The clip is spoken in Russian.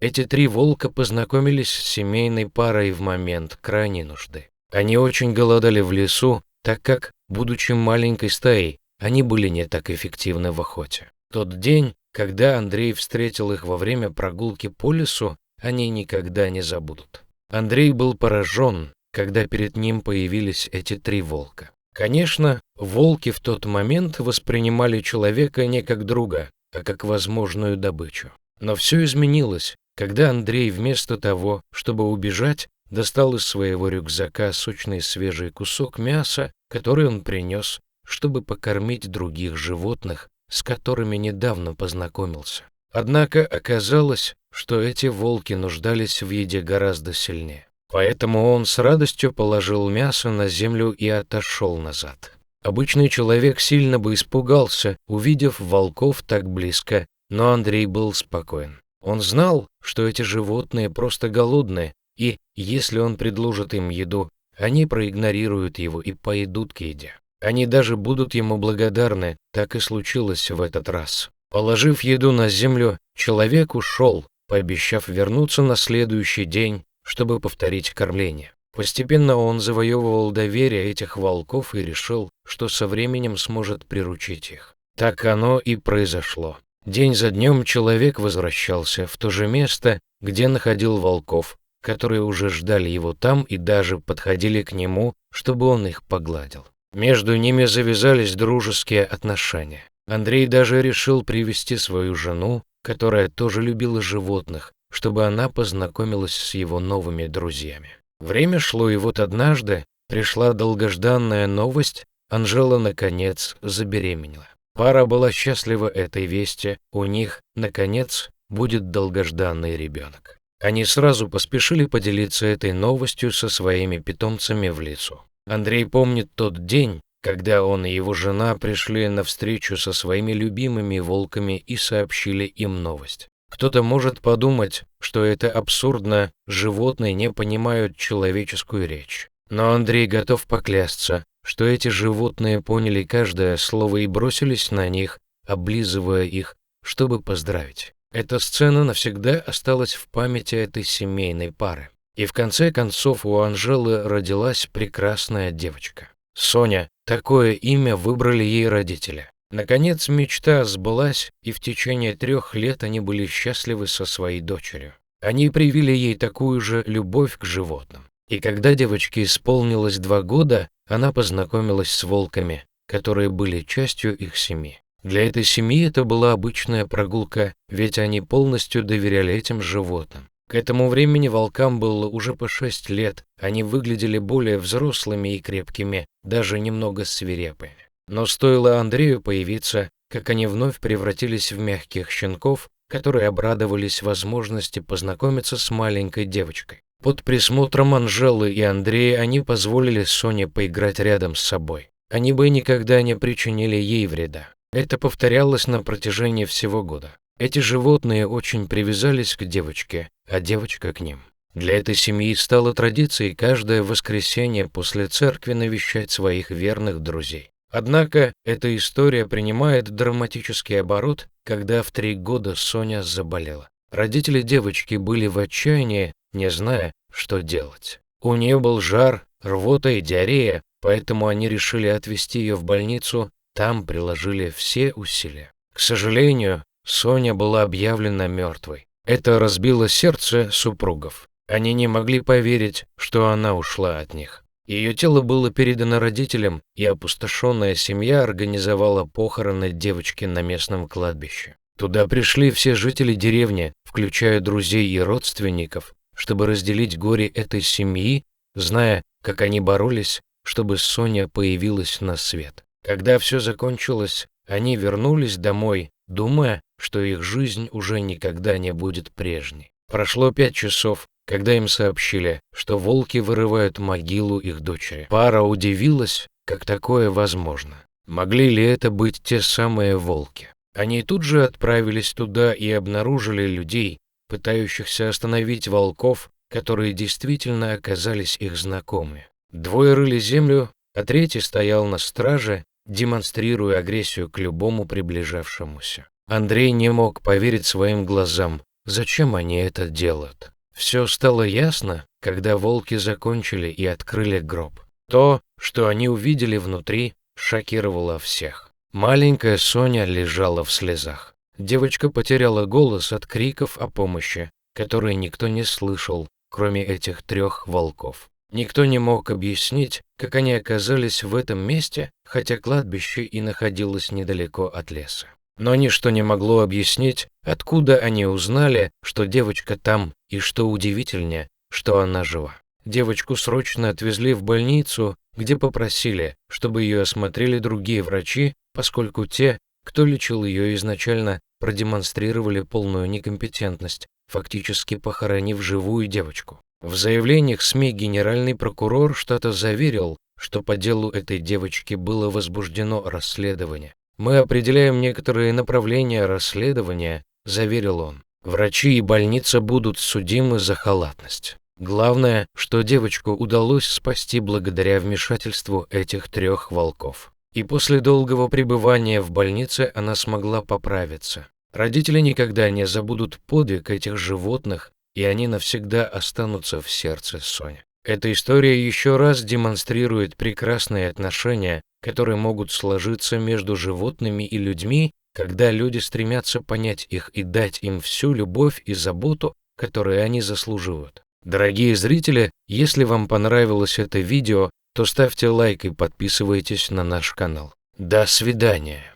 Эти три волка познакомились с семейной парой в момент крайней нужды. Они очень голодали в лесу, так как, будучи маленькой стаей, они были не так эффективны в охоте. Тот день, когда Андрей встретил их во время прогулки по лесу, они никогда не забудут. Андрей был поражен, когда перед ним появились эти три волка. Конечно, волки в тот момент воспринимали человека не как друга, а как возможную добычу. Но все изменилось, когда Андрей вместо того, чтобы убежать, достал из своего рюкзака сочный свежий кусок мяса, который он принес, чтобы покормить других животных, с которыми недавно познакомился. Однако оказалось, что эти волки нуждались в еде гораздо сильнее. Поэтому он с радостью положил мясо на землю и отошел назад. Обычный человек сильно бы испугался, увидев волков так близко, но Андрей был спокоен. Он знал, что эти животные просто голодные, и, если он предложит им еду, они проигнорируют его и пойдут к еде. Они даже будут ему благодарны, так и случилось в этот раз. Положив еду на землю, человек ушел, пообещав вернуться на следующий день, чтобы повторить кормление. Постепенно он завоевывал доверие этих волков и решил, что со временем сможет приручить их. Так оно и произошло. День за днем человек возвращался в то же место, где находил волков, которые уже ждали его там и даже подходили к нему, чтобы он их погладил. Между ними завязались дружеские отношения. Андрей даже решил привести свою жену, которая тоже любила животных, чтобы она познакомилась с его новыми друзьями. Время шло, и вот однажды пришла долгожданная новость: Анжела наконец забеременела. Пара была счастлива этой вести, у них, наконец, будет долгожданный ребенок. Они сразу поспешили поделиться этой новостью со своими питомцами в лесу. Андрей помнит тот день, когда он и его жена пришли на встречу со своими любимыми волками и сообщили им новость. Кто-то может подумать, что это абсурдно, животные не понимают человеческую речь. Но Андрей готов поклясться, что эти животные поняли каждое слово и бросились на них, облизывая их, чтобы поздравить. Эта сцена навсегда осталась в памяти этой семейной пары. И в конце концов у Анжелы родилась прекрасная девочка. Соня, такое имя выбрали ей родители. Наконец мечта сбылась, и в течение 3 лет они были счастливы со своей дочерью. Они привили ей такую же любовь к животным. И когда девочке исполнилось 2 года, она познакомилась с волками, которые были частью их семьи. Для этой семьи это была обычная прогулка, ведь они полностью доверяли этим животным. К этому времени волкам было уже по 6 лет, они выглядели более взрослыми и крепкими, даже немного свирепыми. Но стоило Андрею появиться, как они вновь превратились в мягких щенков, которые обрадовались возможности познакомиться с маленькой девочкой. Под присмотром Анжелы и Андрея они позволили Соне поиграть рядом с собой. Они бы никогда не причинили ей вреда. Это повторялось на протяжении всего года. Эти животные очень привязались к девочке, а девочка к ним. Для этой семьи стало традицией каждое воскресенье после церкви навещать своих верных друзей. Однако эта история принимает драматический оборот, когда в 3 года Соня заболела. Родители девочки были в отчаянии, не зная, что делать. У нее был жар, рвота и диарея, поэтому они решили отвезти ее в больницу, там приложили все усилия. К сожалению, Соня была объявлена мертвой. Это разбило сердце супругов. Они не могли поверить, что она ушла от них. Ее тело было передано родителям, и опустошенная семья организовала похороны девочки на местном кладбище. Туда пришли все жители деревни, включая друзей и родственников, чтобы разделить горе этой семьи, зная, как они боролись, чтобы Соня появилась на свет. Когда все закончилось, они вернулись домой, думая, что их жизнь уже никогда не будет прежней. Прошло 5 часов, когда им сообщили, что волки вырывают могилу их дочери. Пара удивилась, как такое возможно. Могли ли это быть те самые волки? Они тут же отправились туда и обнаружили людей, пытающихся остановить волков, которые действительно оказались их знакомыми. 2 рыли землю, а 3 стоял на страже, демонстрируя агрессию к любому приближавшемуся. Андрей не мог поверить своим глазам. зачем они это делают. Все стало ясно, когда волки закончили и открыли гроб. То, что они увидели внутри, шокировало всех. Маленькая Соня лежала в слезах. Девочка потеряла голос от криков о помощи, которые никто не слышал, кроме этих 3 волков. Никто не мог объяснить, как они оказались в этом месте, хотя кладбище и находилось недалеко от леса. Но ничто не могло объяснить, откуда они узнали, что девочка там, и что удивительнее, что она жива. Девочку срочно отвезли в больницу, где попросили, чтобы ее осмотрели другие врачи, поскольку те, кто лечил ее изначально, продемонстрировали полную некомпетентность, фактически похоронив живую девочку. В заявлениях СМИ генеральный прокурор штата заверил, что по делу этой девочки было возбуждено расследование. «Мы определяем некоторые направления расследования», — заверил он. «Врачи и больница будут судимы за халатность. Главное, что девочку удалось спасти благодаря вмешательству этих 3 волков. И после долгого пребывания в больнице она смогла поправиться. Родители никогда не забудут подвиг этих животных, и они навсегда останутся в сердце Сони». Эта история еще раз демонстрирует прекрасные отношения, которые могут сложиться между животными и людьми, когда люди стремятся понять их и дать им всю любовь и заботу, которые они заслуживают. Дорогие зрители, если вам понравилось это видео, то ставьте лайк и подписывайтесь на наш канал. До свидания!